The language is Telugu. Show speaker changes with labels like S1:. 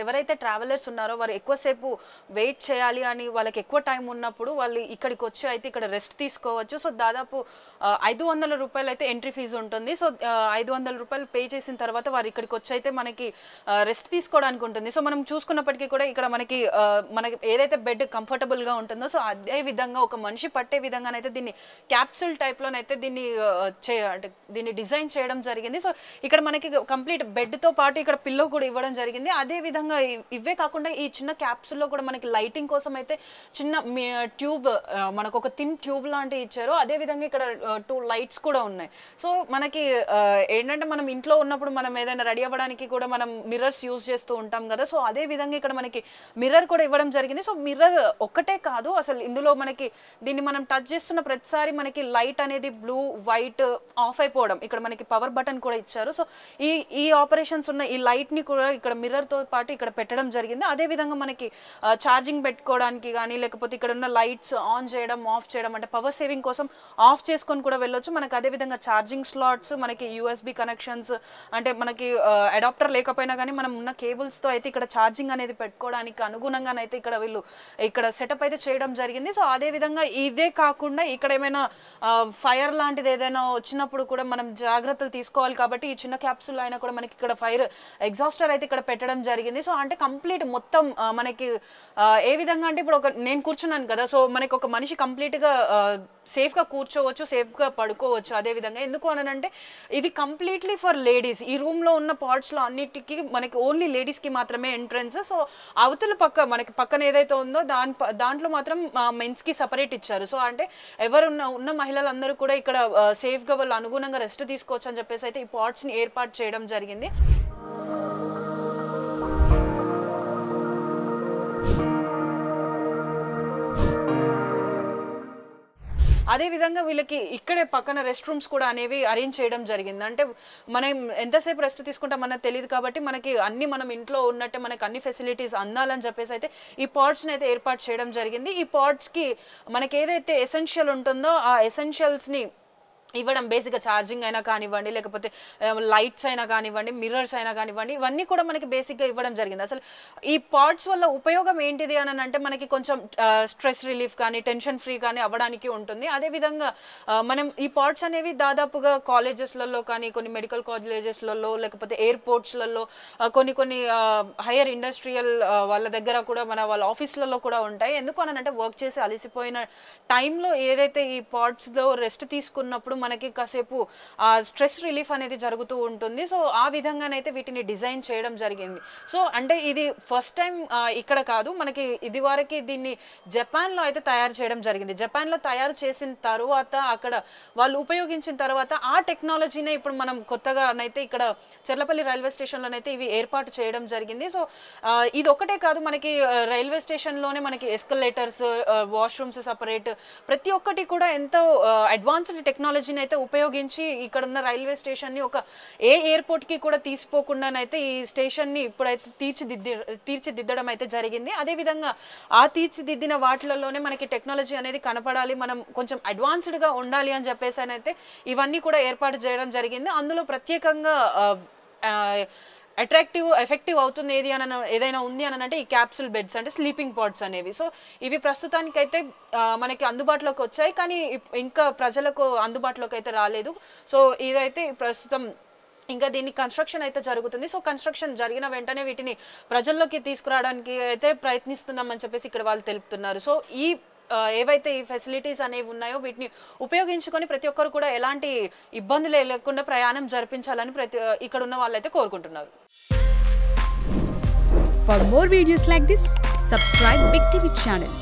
S1: ఎవరైతే ట్రావెలర్స్ ఉన్నారో వారు ఎక్కువసేపు వెయిట్ చేయాలి అని వాళ్ళకి ఎక్కువ టైం ఉన్నప్పుడు వాళ్ళు ఇక్కడికి వచ్చి అయితే ఇక్కడ రెస్ట్ తీసుకోవచ్చు. సో దాదాపు 500 రూపాయలు అయితే ఎంట్రీ ఫీజు ఉంటుంది. సో 500 రూపాయలు పే చేసిన తర్వాత వారు ఇక్కడికి వచ్చి అయితే మనకి రెస్ట్ తీసుకోవడానికి ఉంటుంది. సో మనం చూసుకున్నప్పటికీ కూడా ఇక్కడ మనకి ఏదైతే బెడ్ కంఫర్టబుల్గా ఉంటుందో సో అదే విధంగా ఒక మనిషి పట్టే విధంగానైతే దీన్ని క్యాప్సూల్ టైప్లోనైతే దీన్ని డిజైన్ చేయడం జరిగింది. సో ఇక్కడ మనకి కంప్లీట్ బెడ్తో పాటు ఇక్కడ పిల్లో కూడా ఇవ్వడం జరిగింది. అదే విధంగా ఇవే కాకుండా ఈ చిన్న క్యాప్సూల్లో కూడా మనకి లైటింగ్ కోసం అయితే చిన్న ట్యూబ్ మనకు ఒక థిన్ ట్యూబ్ లాంటివి ఇచ్చారు. అదే విధంగా ఇక్కడ 2 లైట్స్ కూడా ఉన్నాయి. సో మనకి ఏంటంటే మనం ఇంట్లో ఉన్నప్పుడు మనం ఏదైనా రెడీ అవ్వడానికి కూడా మనం మిర్రర్స్ యూజ్ చేస్తూ ఉంటాం కదా. సో అదే విధంగా ఇక్కడ మనకి మిర్రర్ కూడా ఇవ్వడం జరిగింది. సో మిర్రర్ ఒక్కటే కాదు, అసలు ఇందులో మనకి దీన్ని మనం టచ్ చేస్తున్న ప్రతిసారి మనకి లైట్ అనేది బ్లూ వైట్ ఆఫ్ అయిపోవడం, ఇక్కడ మనకి పవర్ బటన్ కూడా ఇచ్చారు. సో ఈ ఆపరేషన్స్ ఉన్న ఈ లైట్ ని కూడా ఇక్కడ మిర్రర్ తో పాటు ఇక్కడ పెట్టడం జరిగింది. అదే విధంగా మనకి ఛార్జింగ్ పెట్టుకోవడానికి కానీ లేకపోతే ఇక్కడ ఉన్న లైట్స్ ఆన్ చేయడం ఆఫ్ చేయడం అంటే పవర్ సేవింగ్ కోసం ఆఫ్ చేసుకొని కూడా వెళ్ళొచ్చు. మనకి అదే విధంగా ఛార్జింగ్ స్లాట్స్, మనకి యూఎస్బి కనెక్షన్స్ అంటే మనకి అడాప్టర్ లేకపోయినా కానీ మనం ఉన్న కేబుల్స్ తో అయితే ఇక్కడ ఛార్జింగ్ అనేది పెట్టుకోవడానికి అనుగుణంగానైతే ఇక్కడ వీళ్ళు ఇక్కడ సెటప్ అయితే చేయడం జరిగింది. సో అదే విధంగా ఇదే కాకుండా ఇక్కడ ఏమైనా ఫైర్ లాంటిది ఏదైనా వచ్చినప్పుడు కూడా మనం జాగ్రత్తలు తీసుకోవాలి కాబట్టి ఈ చిన్న క్యాప్సూల్ అయినా కూడా మనకి ఇక్కడ ఫైర్ ఎగ్జాస్టర్ అయితే ఇక్కడ పెట్టడం జరిగింది. సో అంటే కంప్లీట్ మొత్తం మనకి ఏ విధంగా అంటే ఇప్పుడు నేను కూర్చున్నాను కదా, సో మనకి ఒక మనిషి కంప్లీట్ గా సేఫ్ గా కూర్చోవచ్చు, సేఫ్ గా పడుకోవచ్చు. అదే విధంగా ఎందుకు అనంటే ఇది కంప్లీట్లీ ఫర్ లేడీస్. ఈ రూమ్ లో ఉన్న పార్ట్స్ లో అన్నిటికీ మనకి ఓన్లీ లేడీస్ కి మాత్రమే ఎంట్రన్స్. సో అవతల మనకి పక్కన ఏదైతే ఉందో దాంట్లో మాత్రం మెన్స్ కి సపరేట్ ఇచ్చారు. సో అంటే ఉన్న మహిళలందరూ కూడా ఇక్కడ సేఫ్ గా వాళ్ళు అనుగుణంగా రెస్ట్ తీసుకోవచ్చు అని చెప్పేసి అయితే ఈ పార్ట్స్ ని ఏర్పాటు చేయడం జరిగింది. అదే విధంగా వీళ్ళకి ఇక్కడే పక్కన రెస్ట్ రూమ్స్ కూడా అనేవి అరేంజ్ చేయడం జరిగింది. అంటే మనం ఎంతసేపు రెస్ట్ తీసుకుంటాం అన్నది తెలియదు కాబట్టి మనకి అన్ని మనం ఇంట్లో ఉన్నట్టే మనకి అన్ని ఫెసిలిటీస్ అందాలని చెప్పేసి అయితే ఈ పాడ్స్ని అయితే ఏర్పాటు చేయడం జరిగింది. ఈ పాడ్స్కి మనకి ఏదైతే ఎసెన్షియల్ ఉంటుందో ఆ ఎసెన్షియల్స్ని ఇవ్వడం, బేసిక్గా ఛార్జింగ్ అయినా కానివ్వండి లేకపోతే లైట్స్ అయినా కానివ్వండి మిర్రర్స్ అయినా కానివ్వండి ఇవన్నీ కూడా మనకి బేసిక్గా ఇవ్వడం జరిగింది. అసలు ఈ పాడ్స్ వల్ల ఉపయోగం ఏంటిది అని అంటే మనకి కొంచెం స్ట్రెస్ రిలీఫ్ కానీ టెన్షన్ ఫ్రీ కానీ అవ్వడానికి ఉంటుంది. అదేవిధంగా మనం ఈ పాడ్స్ అనేవి దాదాపుగా కాలేజెస్లలో కానీ కొన్ని మెడికల్ కాలేజెస్లలో లేకపోతే ఎయిర్పోర్ట్స్లలో కొన్ని హైయర్ ఇండస్ట్రియల్ వాళ్ళ దగ్గర కూడా వాళ్ళ ఆఫీసులలో కూడా ఉంటాయి. ఎందుకు అని అంటే వర్క్ చేసి అలసిపోయిన టైంలో ఏదైతే ఈ పాడ్స్లో రెస్ట్ తీసుకున్నప్పుడు మనకి కాసేపు స్ట్రెస్ రిలీఫ్ అనేది జరుగుతూ ఉంటుంది. సో ఆ విధంగానైతే వీటిని డిజైన్ చేయడం జరిగింది. సో అంటే ఇది ఫస్ట్ టైం ఇక్కడ కాదు, మనకి ఇది వరకు దీన్ని జపాన్లో అయితే తయారు చేయడం జరిగింది. జపాన్లో తయారు చేసిన తర్వాత అక్కడ వాళ్ళు ఉపయోగించిన తర్వాత ఆ టెక్నాలజీనే ఇప్పుడు మనం కొత్తగానైతే ఇక్కడ చెర్లపల్లి రైల్వే స్టేషన్లోనైతే ఇవి ఏర్పాటు చేయడం జరిగింది. సో ఇది ఒకటే కాదు, మనకి రైల్వే స్టేషన్లోనే మనకి ఎస్కలేటర్స్, వాష్రూమ్స్ సపరేట్ ప్రతి ఒక్కటి కూడా ఎంతో అడ్వాన్స్డ్ టెక్నాలజీ అయితే ఉపయోగించి ఇక్కడ ఉన్న రైల్వే స్టేషన్ ని ఒక ఎయిర్పోర్ట్ కి కూడా తీసిపోకుండానైతే ఈ స్టేషన్ ని ఇప్పుడైతే తీర్చిదిద్దడం అయితే జరిగింది. అదే విధంగా ఆ తీర్చిదిద్దిన వాటిలలోనే మనకి టెక్నాలజీ అనేది కనపడాలి, మనం కొంచెం అడ్వాన్స్డ్ గా ఉండాలి అని చెప్పేసి అయితే ఇవన్నీ కూడా ఏర్పాటు చేయడం జరిగింది. అందులో ప్రత్యేకంగా అట్రాక్టివ్ ఎఫెక్టివ్ అవుతుంది ఏదైనా ఉంది అని అంటే ఈ క్యాప్సూల్ బెడ్స్ అంటే స్లీపింగ్ పాడ్స్ అనేవి. సో ఇవి ప్రస్తుతానికైతే మనకి అందుబాటులోకి వచ్చాయి, కానీ ఇంకా ప్రజలకు అందుబాటులోకి అయితే రాలేదు. సో ఇదైతే ప్రస్తుతం ఇంకా దీన్ని కన్స్ట్రక్షన్ అయితే జరుగుతుంది. సో కన్స్ట్రక్షన్ జరిగిన వెంటనే వీటిని ప్రజల్లోకి తీసుకురావడానికి అయితే ప్రయత్నిస్తున్నామని చెప్పేసి ఇక్కడ వాళ్ళు తెలుపుతున్నారు. సో ఏవైతే ఈ ఫెసిలిటీస్ అనేవి ఉన్నాయో వీటిని ఉపయోగించుకొని ప్రతి ఒక్కరు కూడా ఎలాంటి ఇబ్బందులు లేకుండా ప్రయాణం జరిపించాలని ఇక్కడ ఉన్న వాళ్ళైతే కోరుకుంటున్నారు.
S2: For more videos like this, subscribe Big TV channel.